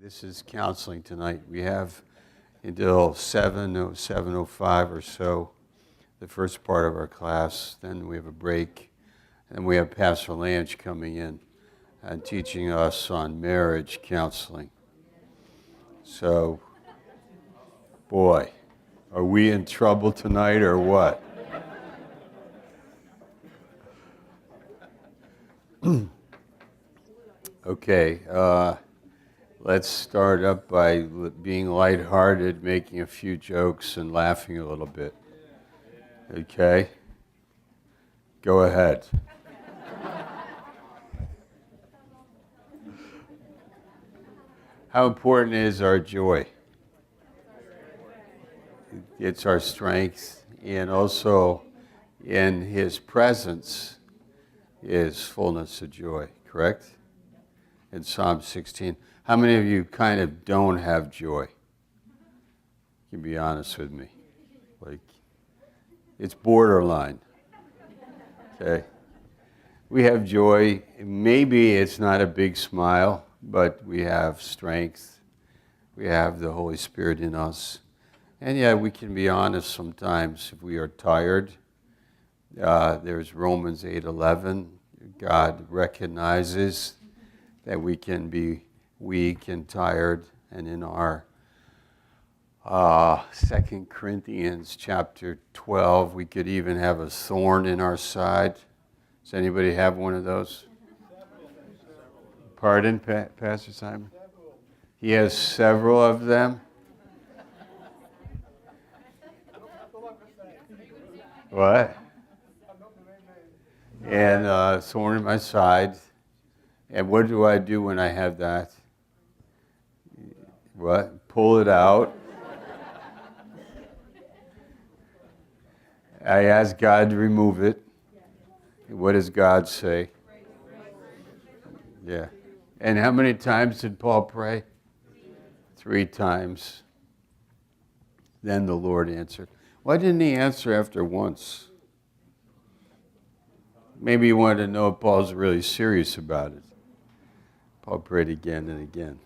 This is counseling tonight. We have until 7:05 or so, the first part of our class. Then we have a break. And we have Pastor Lange coming in and teaching us on marriage counseling. So, boy, are we in trouble tonight or what? Okay, let's start up by being lighthearted, making a few jokes, and laughing a little bit. Okay? Go ahead. How important is our joy? It's our strength, and also in His presence is fullness of joy, correct? In Psalm 16. How many of you kind of don't have joy? You can be honest with me. Like, it's borderline. Okay? We have joy. Maybe it's not a big smile, but we have strength. We have the Holy Spirit in us. And yeah, we can be honest sometimes if we are tired. There's Romans 8:11. God recognizes that we can be weak and tired. And in our 2 Corinthians chapter 12, we could even have a thorn in our side. Does anybody have one of those? Pardon, Pastor Simon? He has several of them. What? And thorn in my side. And what do I do when I have that? What? Pull it out. I ask God to remove it. What does God say? Yeah. And how many times did Paul pray? 3 times. Then the Lord answered. Why didn't he answer after once? Maybe he wanted to know if Paul's really serious about it. Paul prayed again and again.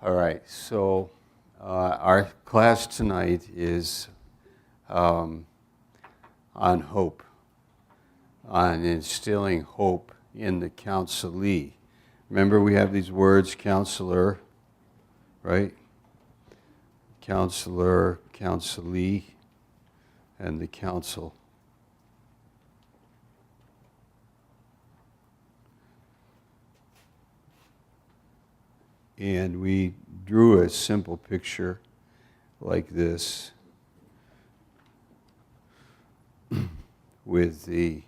All right, so our class tonight is on hope, on instilling hope in the counselee. Remember, we have these words, counselor, right? Counselor, counselee, and the counsel. And we drew a simple picture like this with the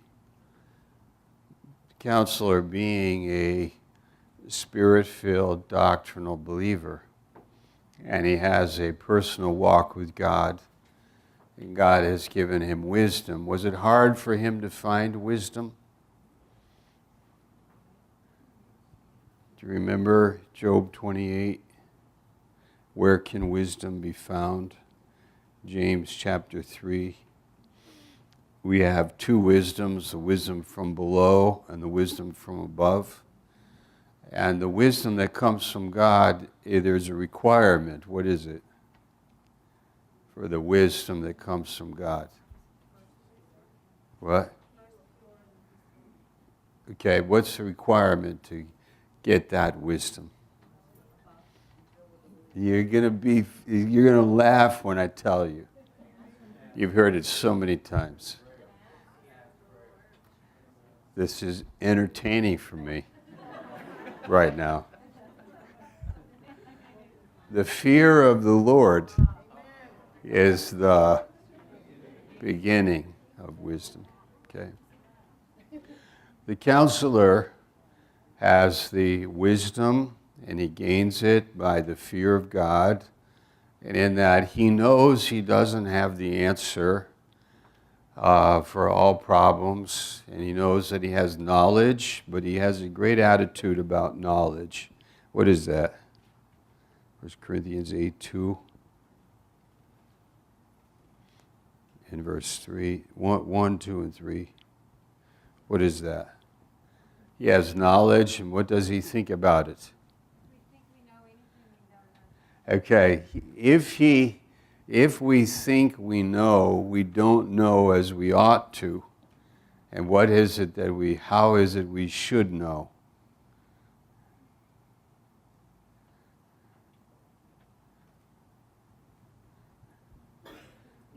counselor being a spirit-filled doctrinal believer. And he has a personal walk with God. And God has given him wisdom. Was it hard for him to find wisdom? Do you remember Job 28? Where can wisdom be found? James chapter 3. We have 2 wisdoms, the wisdom from below and the wisdom from above. And the wisdom that comes from God, there's a requirement. What is it? For the wisdom that comes from God. What? Okay, what's the requirement to get that wisdom? You're gonna laugh when I tell you. You've heard it so many times. This is entertaining for me right now. The fear of the Lord is the beginning of wisdom. Okay. The counselor has the wisdom, and he gains it by the fear of God. And in that, he knows he doesn't have the answer for all problems. And he knows that he has knowledge, but he has a great attitude about knowledge. What is that? 1 Corinthians 8:2. In verse 3. 1, 2, and 3. What is that? He has knowledge, and what does he think about it? We think Okay, if we think we know, we don't know as we ought to. And how is it we should know?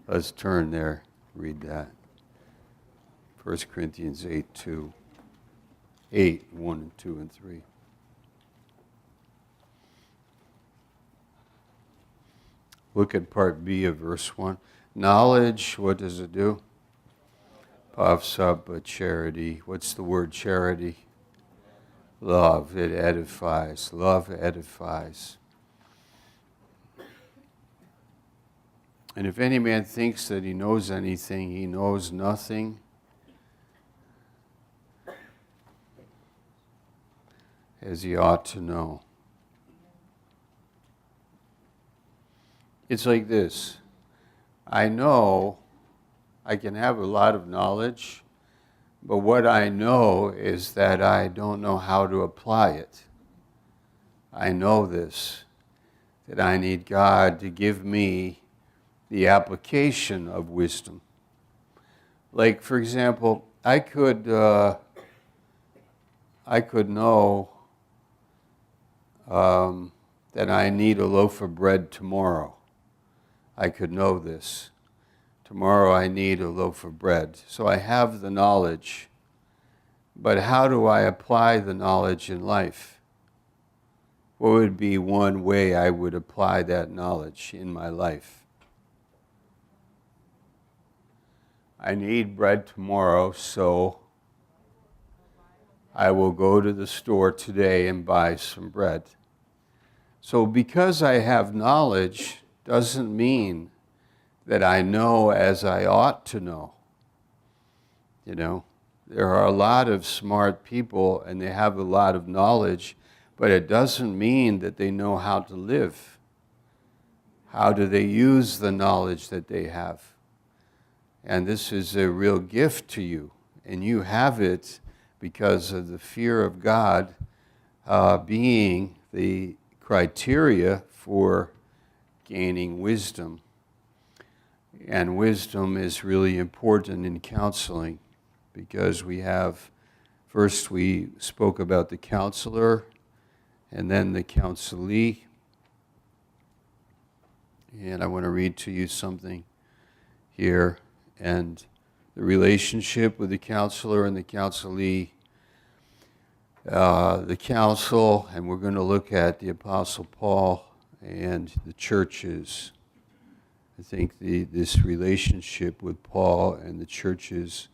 Let's turn there, read that. 1 Corinthians 8, 1 and 2 and 3. Look at part B of verse 1. Knowledge, what does it do? Puffs up, but charity. What's the word charity? Love. It edifies. Love edifies. And if any man thinks that he knows anything, he knows nothing. As he ought to know. It's like this. I know I can have a lot of knowledge, but what I know is that I don't know how to apply it. I know this, that I need God to give me the application of wisdom. Like, for example, I could know that I need a loaf of bread tomorrow. I could know this. Tomorrow I need a loaf of bread. So I have the knowledge. But how do I apply the knowledge in life? What would be one way I would apply that knowledge in my life? I need bread tomorrow, so I will go to the store today and buy some bread. So because I have knowledge doesn't mean that I know as I ought to know. You know, there are a lot of smart people and they have a lot of knowledge, but it doesn't mean that they know how to live. How do they use the knowledge that they have? And this is a real gift to you, and you have it because of the fear of God being the criteria for gaining wisdom. And wisdom is really important in counseling because first we spoke about the counselor and then the counselee. And I want to read to you something here. And the relationship with the counselor and the counselee, the counsel, and we're going to look at the Apostle Paul and the churches. I think this relationship with Paul and the churches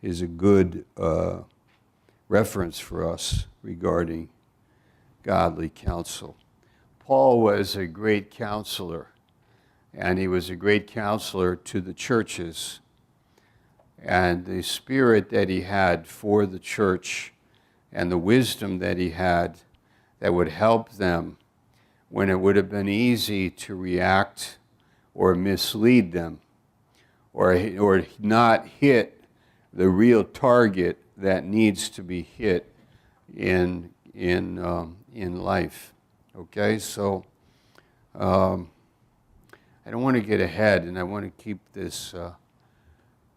is a good reference for us regarding godly counsel. Paul was a great counselor, and he was a great counselor to the churches. And the spirit that he had for the church and the wisdom that he had that would help them when it would have been easy to react or mislead them or not hit the real target that needs to be hit in life. Okay, so I don't want to get ahead, and I want to keep this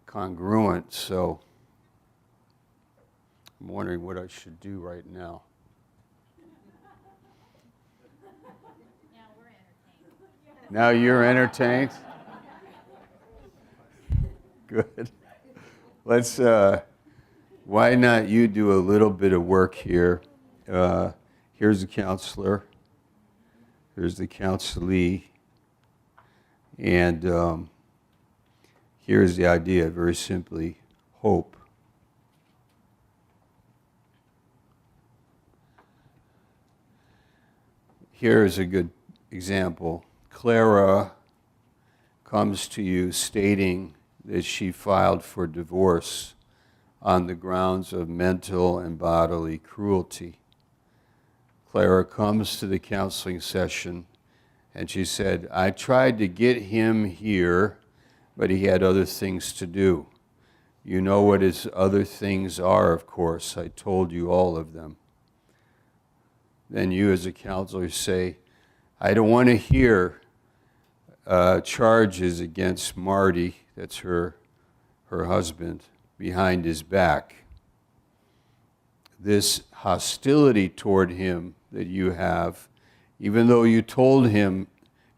congruent, so I'm wondering what I should do right now. Now you're entertained? Good. Let's, why not you do a little bit of work here? Here's the counselor. Here's the counselee. And here's the idea, very simply, hope. Here's a good example. Clara comes to you stating that she filed for divorce on the grounds of mental and bodily cruelty. Clara comes to the counseling session and she said, I tried to get him here, but he had other things to do. You know what his other things are, of course. I told you all of them. Then you as a counselor say, I don't want to hear charges against Marty, that's her husband, behind his back. This hostility toward him that you have, even though you told him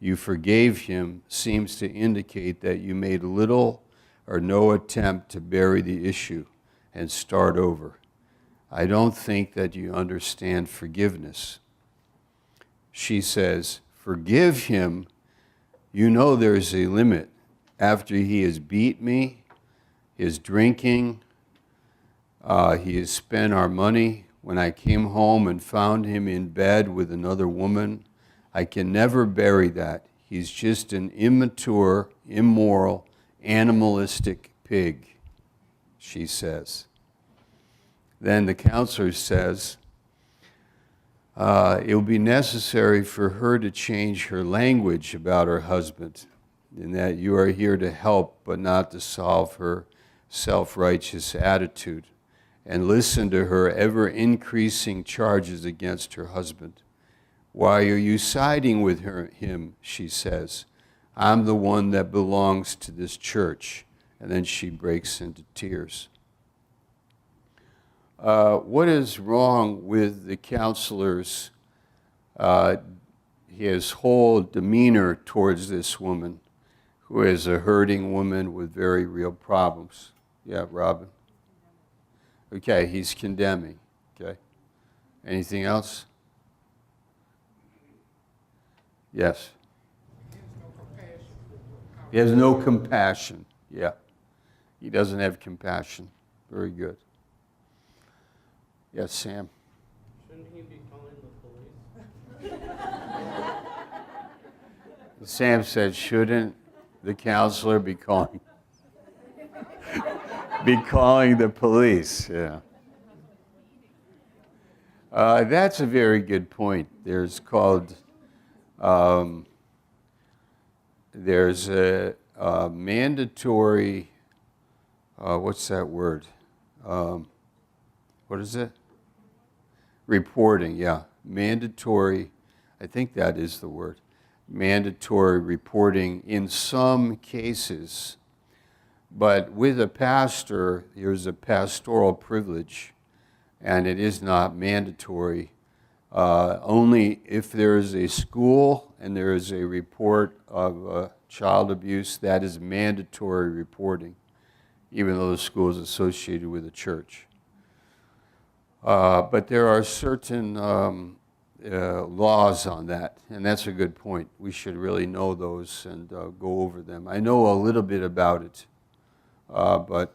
you forgave him, seems to indicate that you made little or no attempt to bury the issue and start over. I don't think that you understand forgiveness. She says, forgive him. You know there's a limit. After he has beat me, his drinking, he has spent our money. When I came home and found him in bed with another woman, I can never bury that. He's just an immature, immoral, animalistic pig, she says. Then the counselor says, it will be necessary for her to change her language about her husband, in that you are here to help but not to solve her self-righteous attitude, and listen to her ever-increasing charges against her husband. Why are you siding with him, she says. I'm the one that belongs to this church. And then she breaks into tears. What is wrong with the counselor's, his whole demeanor towards this woman, who is a hurting woman with very real problems? Yeah, Robin? Okay, he's condemning. Okay. Anything else? Yes. He has no compassion. Yeah. He doesn't have compassion. Very good. Yes, Sam. Shouldn't he be calling the police? Sam said, shouldn't the counselor be calling the police? Yeah. That's a very good point. There's a mandatory, what's that word? What is it? Reporting, yeah. Mandatory, I think that is the word. Mandatory reporting in some cases. But with a pastor, there's a pastoral privilege, and it is not mandatory. Only if there is a school and there is a report of child abuse, that is mandatory reporting, even though the school is associated with a church. But there are certain laws on that, and that's a good point. We should really know those and go over them. I know a little bit about it, but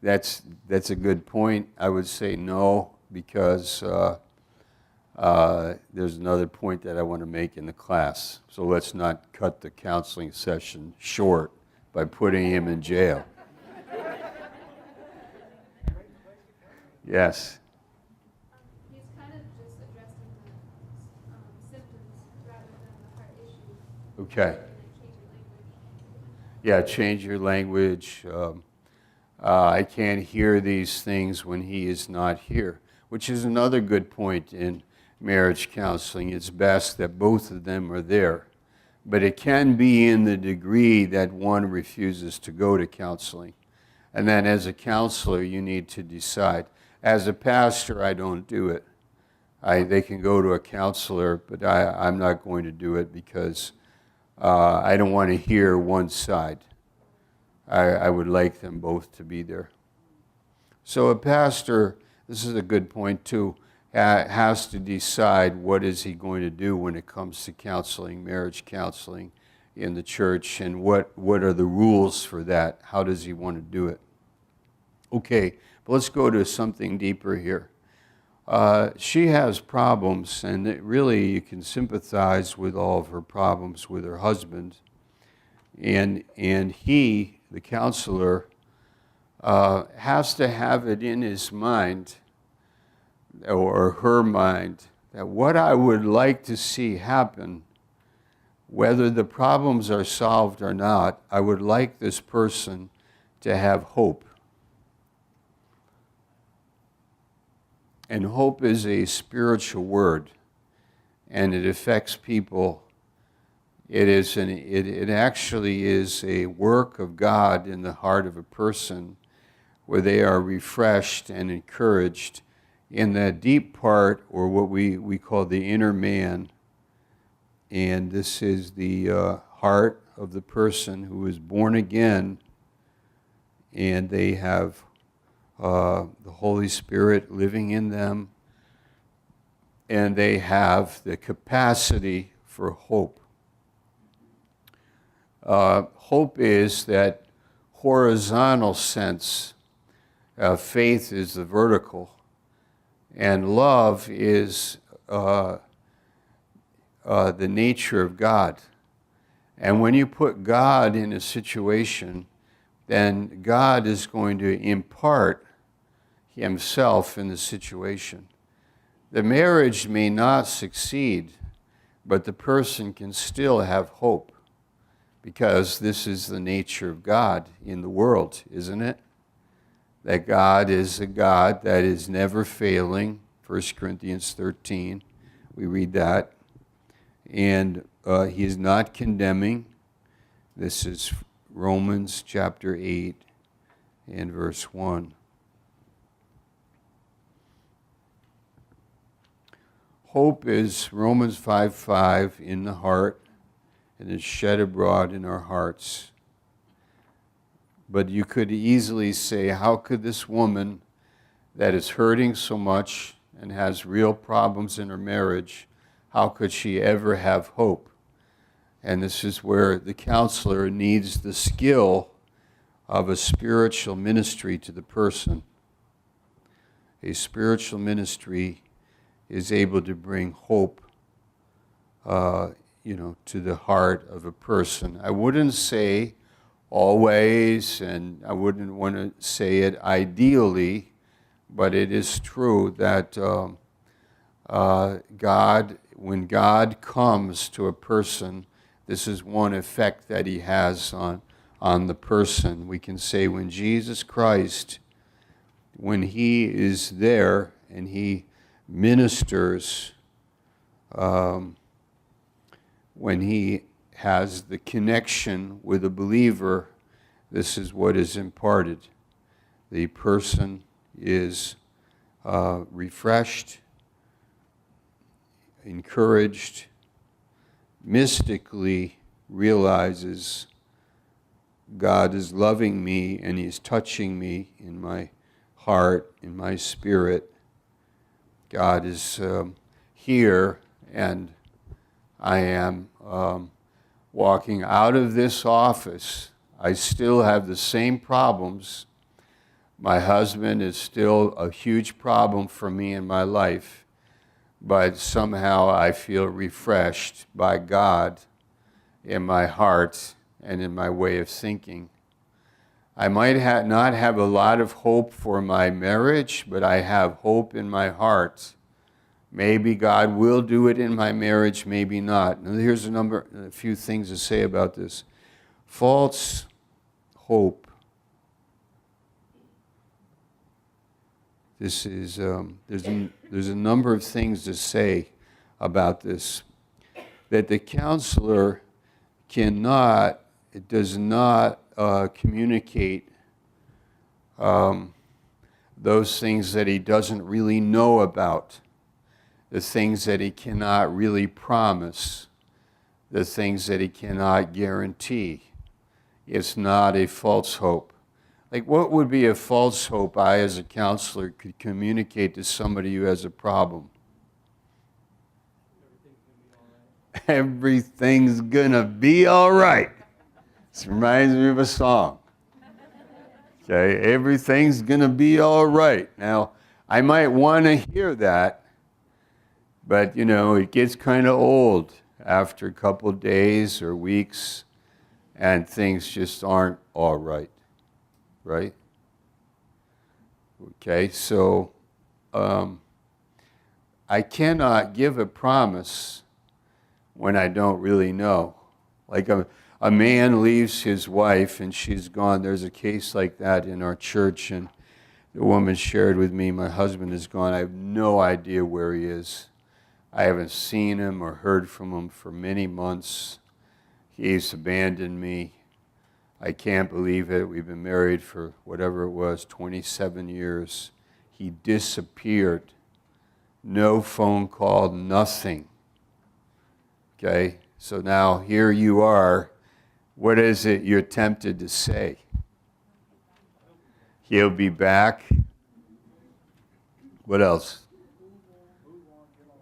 that's a good point. I would say no, because there's another point that I want to make in the class. So let's not cut the counseling session short by putting him in jail. Yes. He's kind of just addressing the symptoms rather than the heart issue. Okay. Yeah, change your language. I can't hear these things when he is not here, which is another good point in marriage counseling. It's best that both of them are there. But it can be in the degree that one refuses to go to counseling. And then as a counselor, you need to decide. As a pastor, I don't do it. They can go to a counselor, but I'm not going to do it because I don't want to hear one side. I would like them both to be there. So a pastor, this is a good point too, has to decide what is he going to do when it comes to counseling, marriage counseling in the church, and what are the rules for that? How does he want to do it? Okay, but let's go to something deeper here. She has problems, and really you can sympathize with all of her problems with her husband. And he, the counselor, has to have it in his mind, or her mind, that what I would like to see happen, whether the problems are solved or not, I would like this person to have hope. And hope is a spiritual word, and it affects people. It actually is a work of God in the heart of a person where they are refreshed and encouraged in that deep part, or what we call the inner man. And this is the heart of the person who is born again, and they have the Holy Spirit living in them, and they have the capacity for hope. Hope is that horizontal sense. Faith is the vertical, and love is the nature of God. And when you put God in a situation, then God is going to impart himself in the situation. The marriage may not succeed, but the person can still have hope, because this is the nature of God in the world, isn't it? That God is a God that is never failing. 1 Corinthians 13, we read that. And he is not condemning. This is Romans chapter 8 and verse 1. Hope is Romans 5:5 in the heart, and is shed abroad in our hearts. But you could easily say, how could this woman that is hurting so much and has real problems in her marriage, how could she ever have hope? And this is where the counselor needs the skill of a spiritual ministry to the person. A spiritual ministry is able to bring hope, to the heart of a person. I wouldn't say always, and I wouldn't want to say it ideally, but it is true that when God comes to a person, this is one effect that he has on the person. We can say when Jesus Christ, when he is there and he ministers, when he has the connection with a believer, this is what is imparted. The person is refreshed, encouraged, mystically realizes God is loving me and he's touching me in my heart, in my spirit. God is here, and I am walking out of this office. I still have the same problems. My husband is still a huge problem for me in my life, but somehow I feel refreshed by God in my heart and in my way of thinking. I might not have a lot of hope for my marriage, but I have hope in my heart. Maybe God will do it in my marriage, maybe not. Now, here's a few things to say about this. False hope. This is there's a number of things to say about this. That the counselor does not communicate those things that he doesn't really know about, the things that he cannot really promise, the things that he cannot guarantee. It's not a false hope. Like, what would be a false hope I, as a counselor, could communicate to somebody who has a problem? Everything's gonna be all right. This reminds me of a song. Okay, everything's gonna be all right. Now, I might want to hear that, but it gets kind of old after a couple of days or weeks, and things just aren't all right. Right? Okay, so I cannot give a promise when I don't really know. Like a man leaves his wife and she's gone. There's a case like that in our church, and The woman shared with me, my husband is gone. I have no idea where he is. I haven't seen him or heard from him for many months. He's abandoned me. I can't believe it. We've been married for whatever it was, 27 years. He disappeared. No phone call, nothing. Okay, so now here you are. What is it you're tempted to say? He'll be back. What else?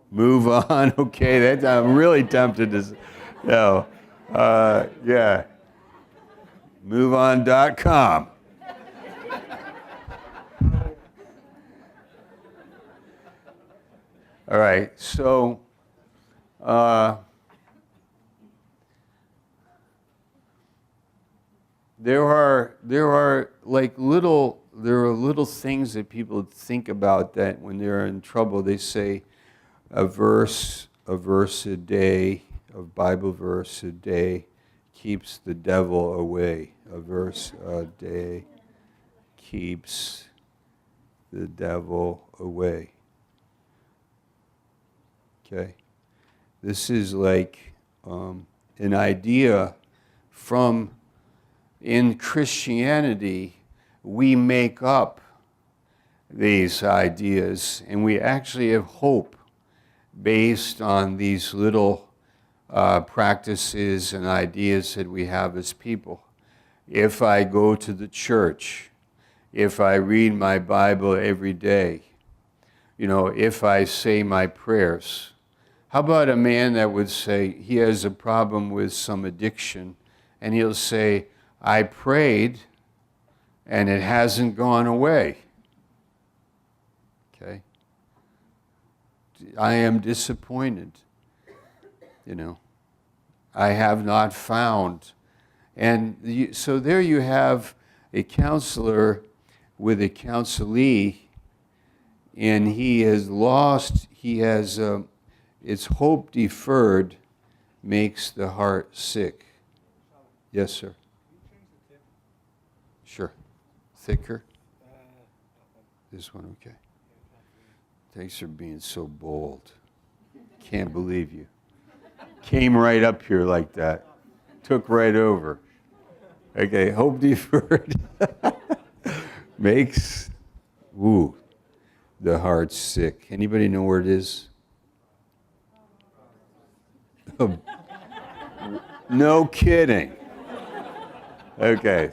Move on. Okay, I'm really tempted to say. No. Yeah. MoveOn.com. All right, so there are little things that people think about that when they're in trouble. They say a verse a day, a Bible verse a day keeps the devil away. A verse a day keeps the devil away. Okay? This is like an idea from, in Christianity, we make up these ideas and we actually have hope based on these little practices and ideas that we have as people. If I go to the church, if I read my Bible every day, if I say my prayers. How about a man that would say he has a problem with some addiction and he'll say, I prayed and it hasn't gone away. Okay? I am disappointed. I have not found. And so there you have a counselor with a counselee, and he has lost, it's hope deferred makes the heart sick. Yes, sir. Sure. Thicker? This one, okay. Thanks for being so bold. Can't believe you. Came right up here like that. Took right over. Okay, hope deferred makes, the heart sick. Anybody know where it is? Oh, no kidding. Okay.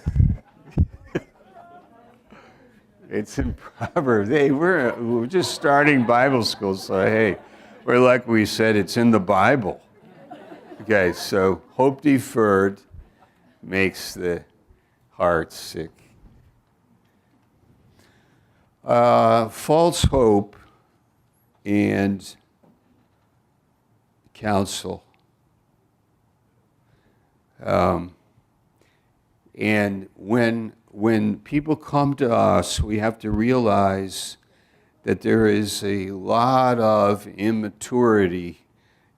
It's in Proverbs. Hey, we're just starting Bible school, so hey, we're like we said, it's in the Bible. Okay, so hope deferred makes the heart sick. False hope and counsel. And when people come to us, we have to realize that there is a lot of immaturity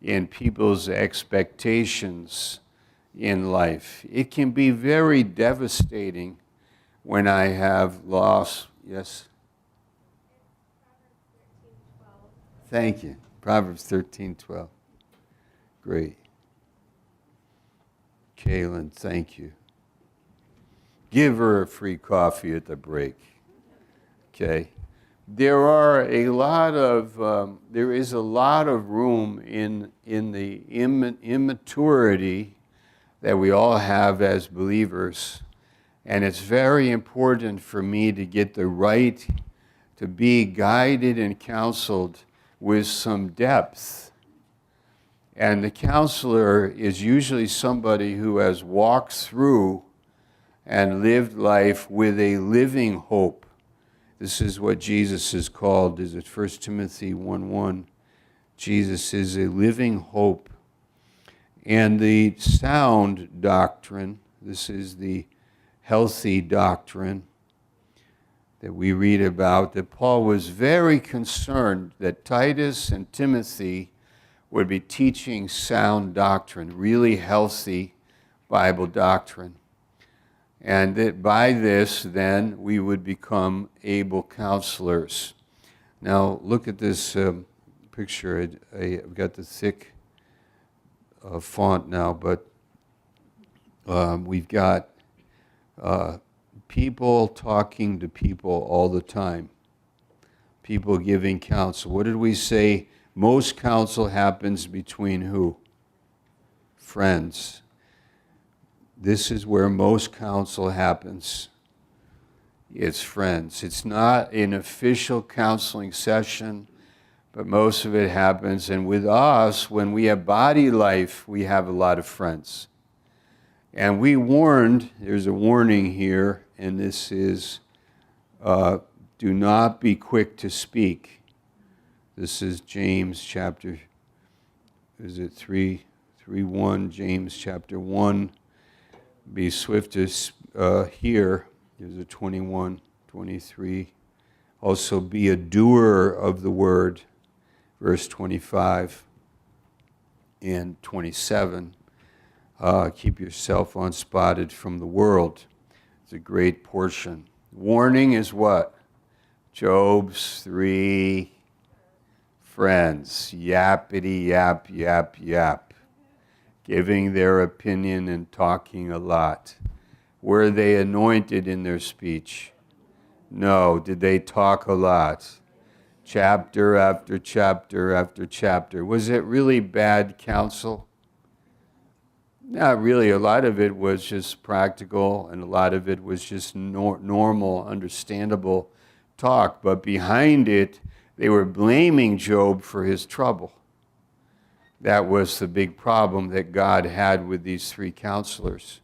in people's expectations in life. It can be very devastating when I have lost. Yes? Thank you. Proverbs 13:12. Great. Kaylin, thank you. Give her a free coffee at the break. Okay. There is a lot of room in the immaturity that we all have as believers, and it's very important for me to get the right, to be guided and counseled with some depth. And the counselor is usually somebody who has walked through and lived life with a living hope. This is what Jesus is called. Is it 1 Timothy 1:1? Jesus is a living hope. And the sound doctrine, this is the healthy doctrine that we read about, that Paul was very concerned that Titus and Timothy would be teaching sound doctrine, really healthy Bible doctrine. And that by this, then, we would become able counselors. Now, look at this picture. I've got the thick font now, but we've got people talking to people all the time. People giving counsel. What did we say? Most counsel happens between who? Friends. This is where most counsel happens. It's friends. It's not an official counseling session, but most of it happens. And with us, when we have body life, we have a lot of friends. And we warned, there's a warning here, and this is, do not be quick to speak. This is James chapter, is it 3:1, James chapter 1. Be swift to hear. There's a 21, 23. Also be a doer of the word, verse 25 and 27. Keep yourself unspotted from the world. It's a great portion. Warning is what? Job's 3 friends. Yappity yap, yap, yap. Giving their opinion and talking a lot. Were they anointed in their speech? No. Did they talk a lot? Chapter after chapter after chapter. Was it really bad counsel? Not really. A lot of it was just practical, and a lot of it was just normal, understandable talk. But behind it, they were blaming Job for his trouble. That was the big problem that God had with these 3 counselors.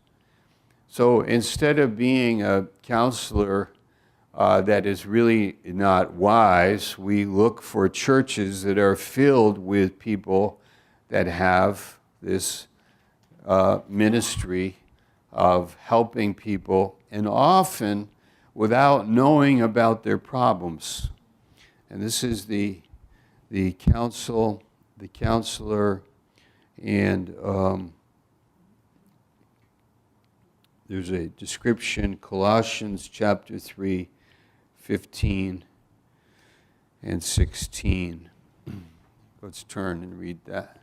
So instead of being a counselor that is really not wise, we look for churches that are filled with people that have this ministry of helping people, and often without knowing about their problems. And this is the counselor, and there's a description, Colossians chapter 3, 15 and 16. Let's turn and read that.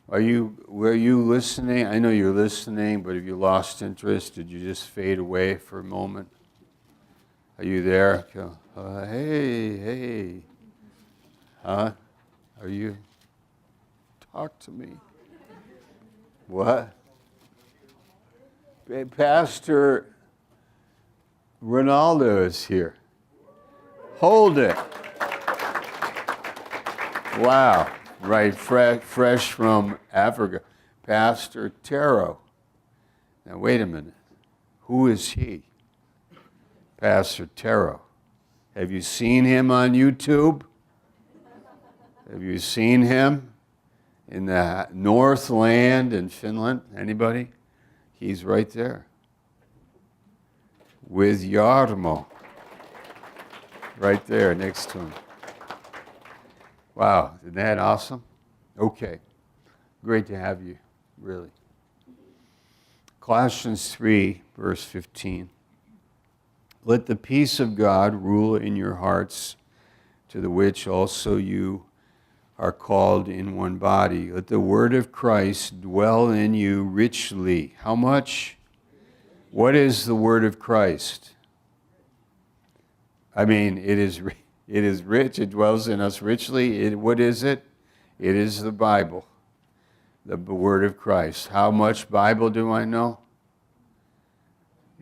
Were you listening? I know you're listening, but have you lost interest? Did you just fade away for a moment? Are you there? Hey. Huh? Are you? Talk to me. What? Pastor Ronaldo is here. Hold it. Wow. Right, fresh from Africa. Pastor Taro. Now, wait a minute. Who is he? Pastor Taro. Have you seen him on YouTube? Have you seen him in the Northland in Finland? Anybody? He's right there. With Jarmo. Right there next to him. Wow, isn't that awesome? Okay. Great to have you, really. Colossians 3, verse 15. Let the peace of God rule in your hearts, to the which also you are called in one body. Let the word of Christ dwell in you richly. How much? What is the word of Christ? I mean, it is rich. It dwells in us richly. What is it? It is the Bible, the word of Christ. How much Bible do I know?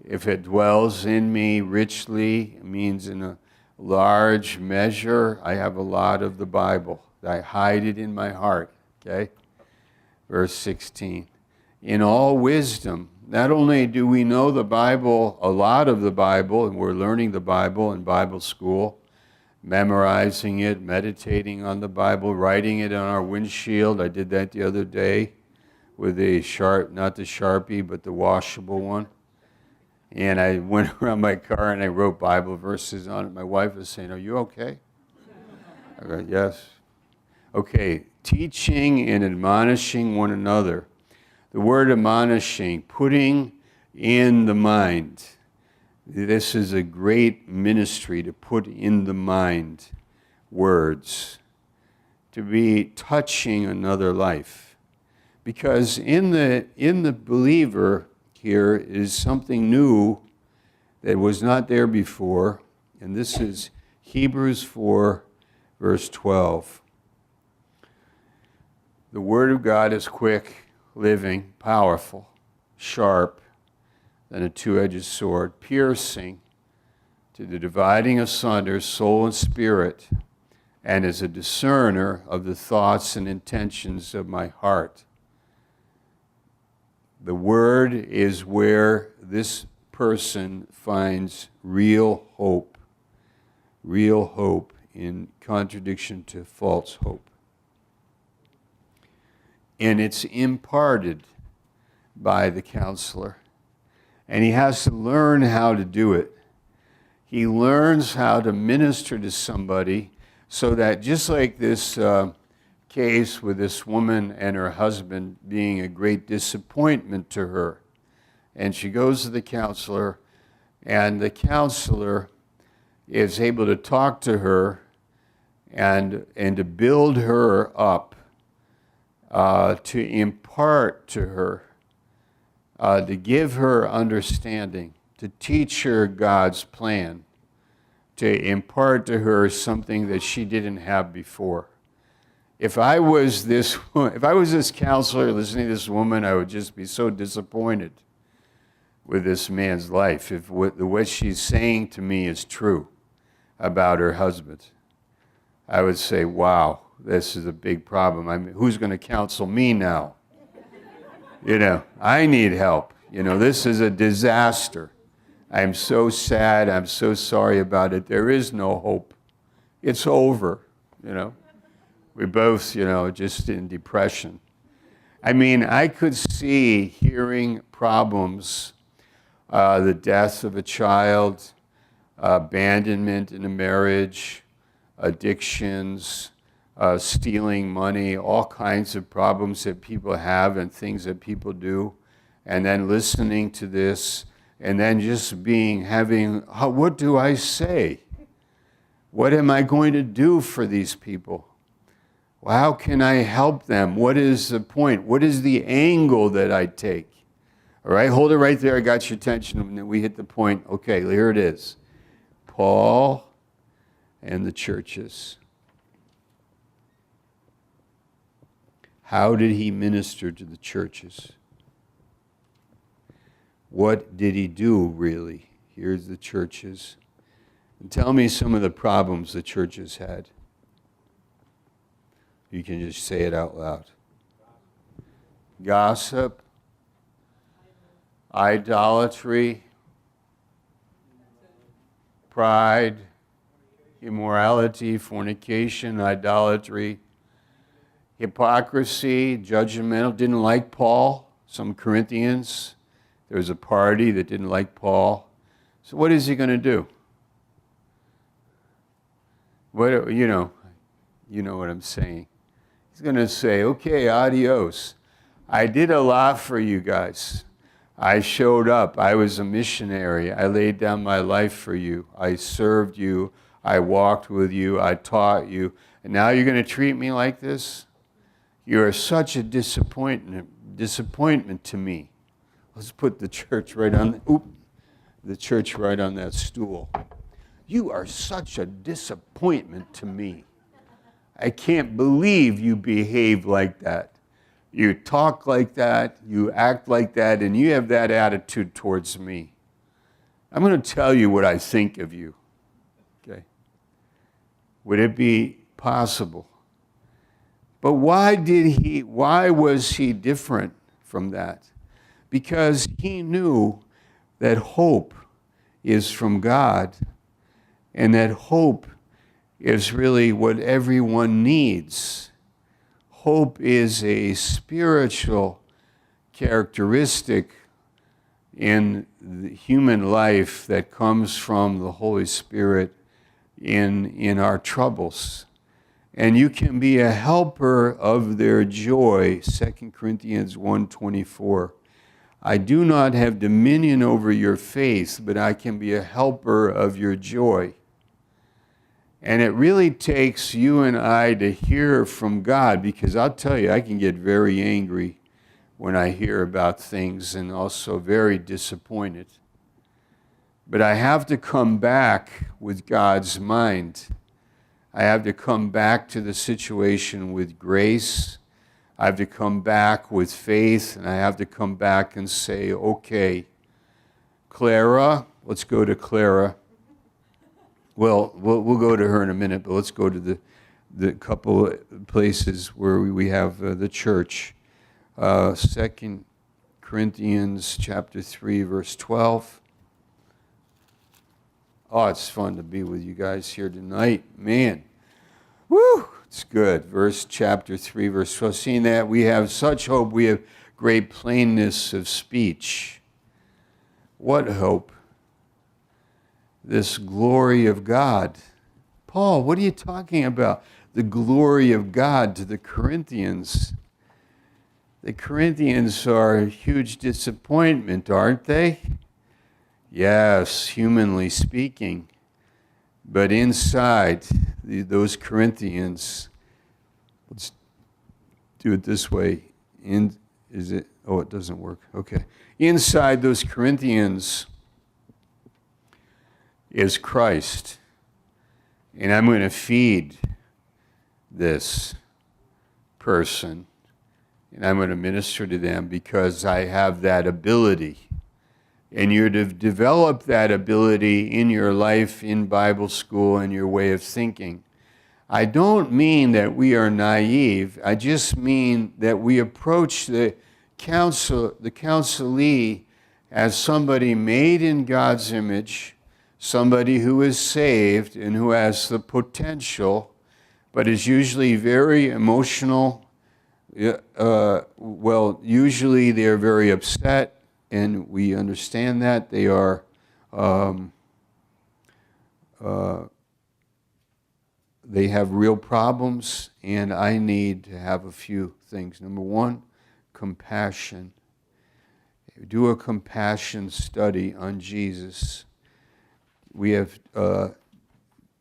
If it dwells in me richly, it means in a large measure. I have a lot of the Bible. I hide it in my heart, okay? Verse 16. In all wisdom, not only do we know the Bible, a lot of the Bible, and we're learning the Bible in Bible school, memorizing it, meditating on the Bible, writing it on our windshield. I did that the other day with a not the Sharpie, but the washable one. And I went around my car and I wrote Bible verses on it. My wife was saying, "Are you okay?" I go, "Yes." Okay, teaching and admonishing one another. The word admonishing, putting in the mind. This is a great ministry, to put in the mind words, to be touching another life. Because in the believer here is something new that was not there before, and this is Hebrews 4, verse 12. The Word of God is quick, living, powerful, sharp than a two-edged sword, piercing to the dividing asunder soul and spirit, and is a discerner of the thoughts and intentions of my heart. The Word is where this person finds real hope in contradiction to false hope. And it's imparted by the counselor. And he has to learn how to do it. He learns how to minister to somebody so that, just like this case with this woman and her husband being a great disappointment to her, and she goes to the counselor, and the counselor is able to talk to her and to build her up, to impart to her, to give her understanding, to teach her God's plan, to impart to her something that she didn't have before. If I was this counselor listening to this woman, I would just be so disappointed with this man's life if what she's saying to me is true about her husband. I would say, wow, this is a big problem. I mean, who's going to counsel me now? I need help. This is a disaster. I'm so sad. I'm so sorry about it. There is no hope. It's over. We both, just in depression. I mean, I could see hearing problems, the death of a child, abandonment in a marriage, addictions, stealing money, all kinds of problems that people have and things that people do, and then listening to this, and then just what do I say? What am I going to do for these people? Well, how can I help them? What is the point? What is the angle that I take? All right, hold it right there. I got your attention. And then we hit the point. Okay, here it is. Paul and the churches. How did he minister to the churches? What did he do, really? Here's the churches. And tell me some of the problems the churches had. You can just say it out loud. Gossip, idolatry, pride, immorality, fornication, idolatry, hypocrisy, judgmental, didn't like Paul. Some Corinthians, there was a party that didn't like Paul. So what is he going to do? You know what I'm saying. He's going to say, okay, adios. I did a lot for you guys. I showed up. I was a missionary. I laid down my life for you. I served you. I walked with you. I taught you. And now you're going to treat me like this? You are such a disappointment to me. Let's put the church right on that stool. You are such a disappointment to me. I can't believe you behave like that. You talk like that, you act like that, and you have that attitude towards me. I'm going to tell you what I think of you. Okay? Would it be possible? But why was he different from that? Because he knew that hope is from God, and that hope is really what everyone needs. Hope is a spiritual characteristic in the human life that comes from the Holy Spirit in our troubles. And you can be a helper of their joy, 2 Corinthians 1:24. I do not have dominion over your faith, but I can be a helper of your joy. And it really takes you and I to hear from God, because I'll tell you, I can get very angry when I hear about things and also very disappointed. But I have to come back with God's mind. I have to come back to the situation with grace. I have to come back with faith, and I have to come back and say, okay, Clara, let's go to Clara. Well, we'll go to her in a minute, but let's go to the couple places where we have the church. 2 Corinthians chapter 3, verse 12. Oh, it's fun to be with you guys here tonight. Man, woo, it's good. Chapter 3, verse 12. Seeing that we have such hope, we have great plainness of speech. What hope? This glory of God. Paul, what are you talking about? The glory of God to the Corinthians. The Corinthians are a huge disappointment, aren't they? Yes, humanly speaking. But inside, those Corinthians, let's do it this way. It doesn't work. Okay. Inside those Corinthians is Christ. And I'm going to feed this person. And I'm going to minister to them because I have that ability. And you're to develop that ability in your life, in Bible school, and your way of thinking. I don't mean that we are naive. I just mean that we approach the counselee as somebody made in God's image, somebody who is saved and who has the potential, but is usually very emotional. Usually they're very upset. And we understand that they are they have real problems, and I need to have a few things. Number one, compassion. Do a compassion study on Jesus. We have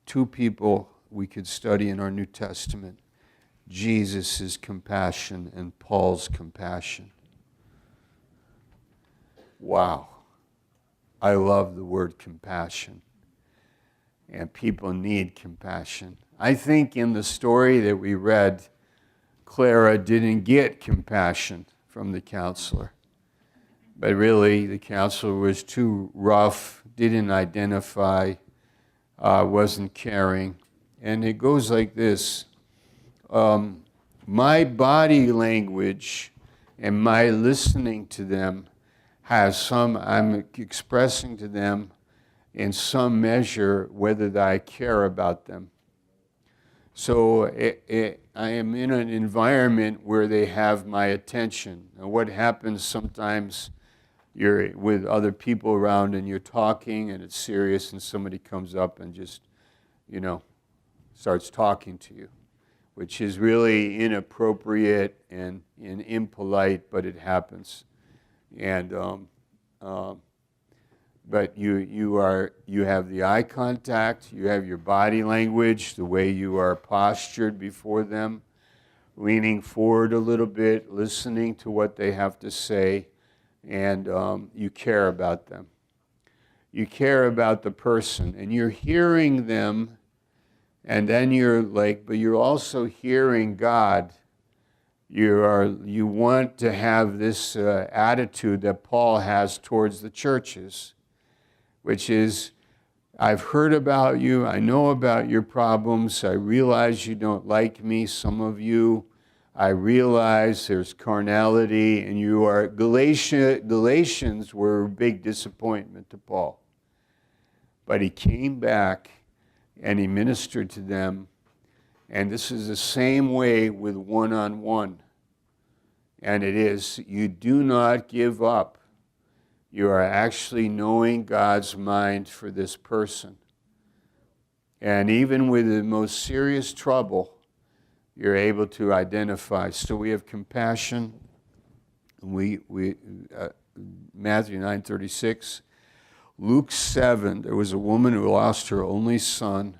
two people we could study in our New Testament. Jesus' compassion and Paul's compassion. Wow. I love the word compassion. And people need compassion. I think in the story that we read, Clara didn't get compassion from the counselor. But really, the counselor was too rough, didn't identify, wasn't caring. And it goes like this. My body language and my listening to them I'm expressing to them in some measure whether I care about them. So I am in an environment where they have my attention. And what happens sometimes, you're with other people around and you're talking and it's serious and somebody comes up and just, starts talking to you, which is really inappropriate and impolite, but it happens. And but you have the eye contact, you have your body language, the way you are postured before them, leaning forward a little bit, listening to what they have to say, and you care about them. You care about the person, and you're hearing them, and then but you're also hearing God. You want to have this attitude that Paul has towards the churches, which is, I've heard about you, I know about your problems, I realize you don't like me, some of you, I realize there's carnality, and you are, Galatians were a big disappointment to Paul. But he came back and he ministered to them. And this is the same way with one-on-one. And it is, you do not give up. You are actually knowing God's mind for this person. And even with the most serious trouble, you're able to identify. So we have compassion. Matthew 9:36. Luke 7, there was a woman who lost her only son.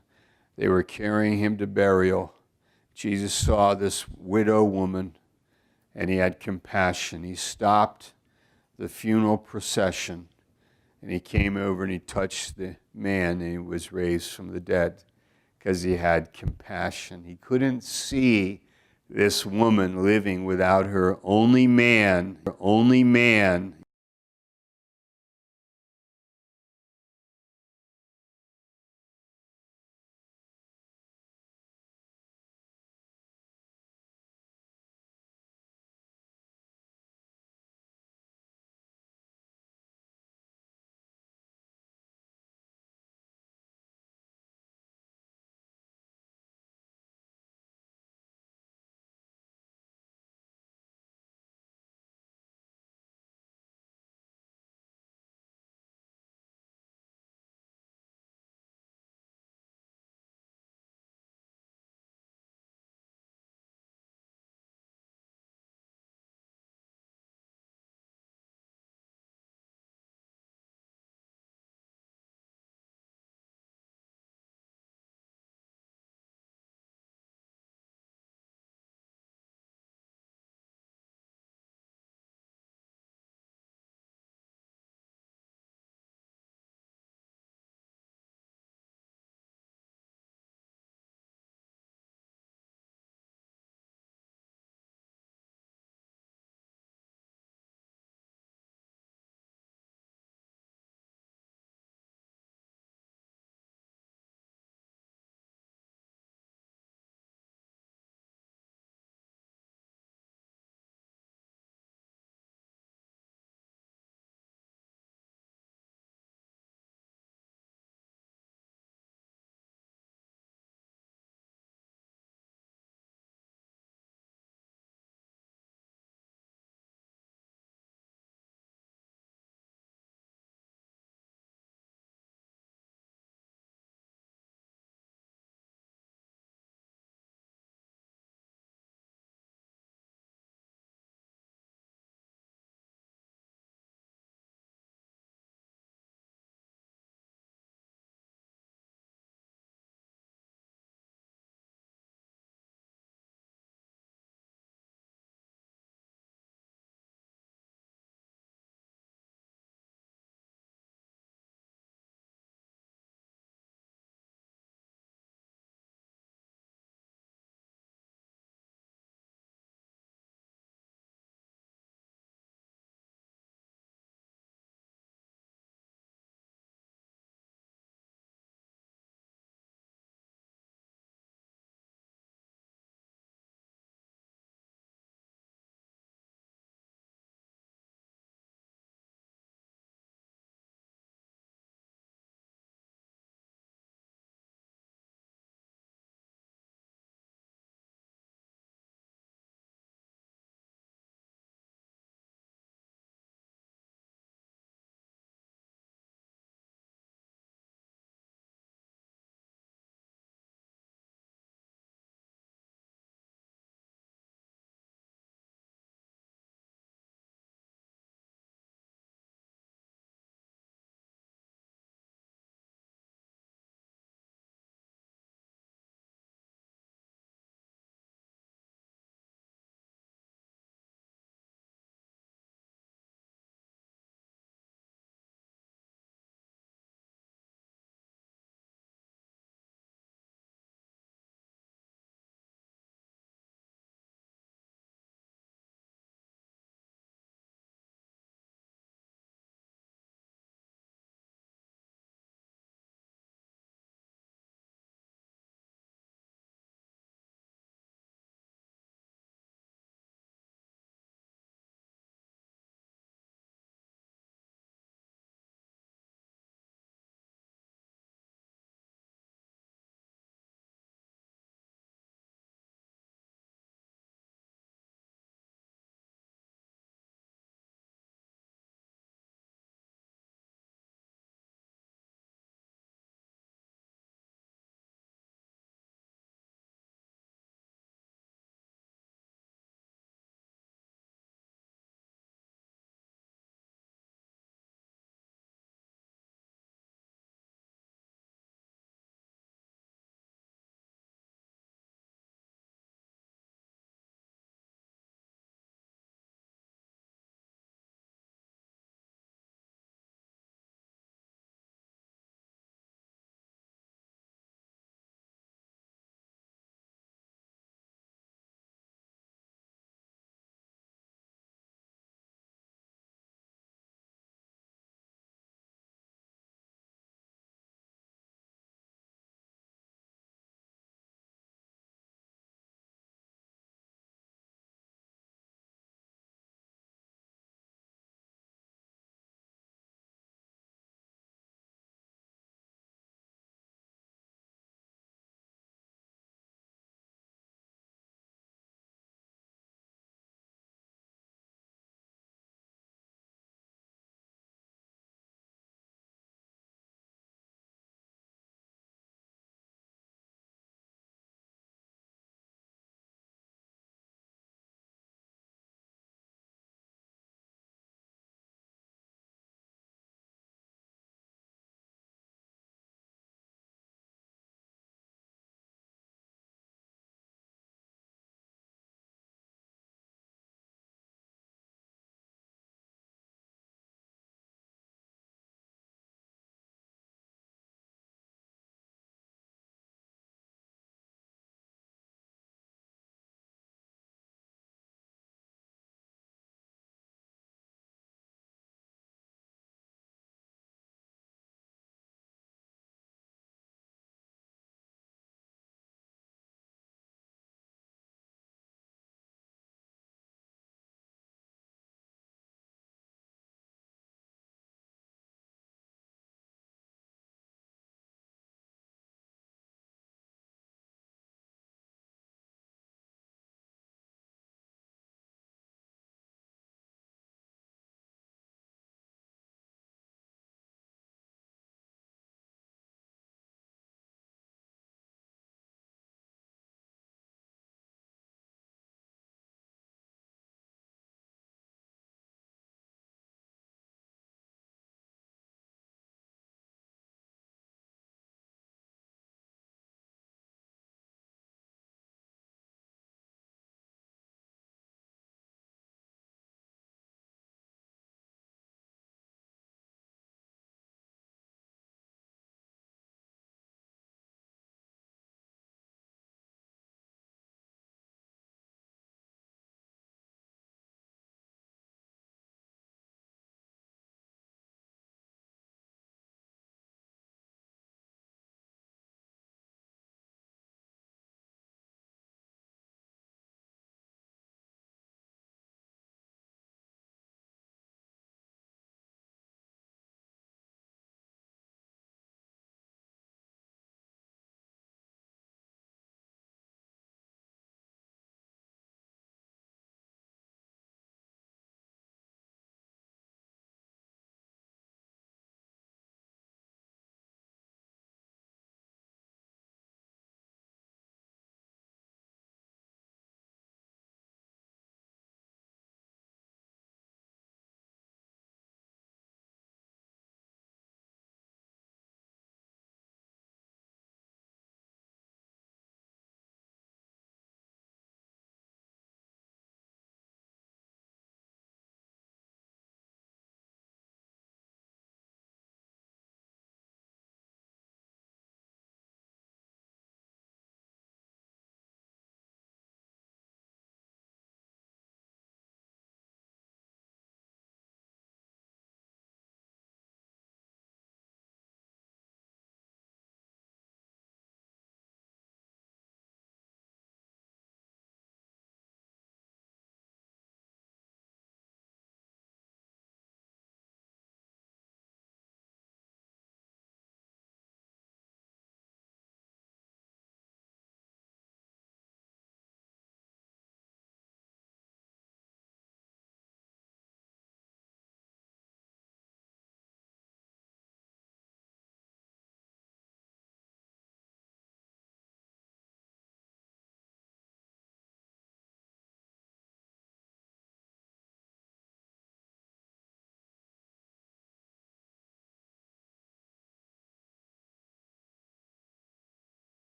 They were carrying him to burial. Jesus saw this widow woman, and he had compassion. He stopped the funeral procession, and he came over and he touched the man, and he was raised from the dead because he had compassion. He couldn't see this woman living without her only man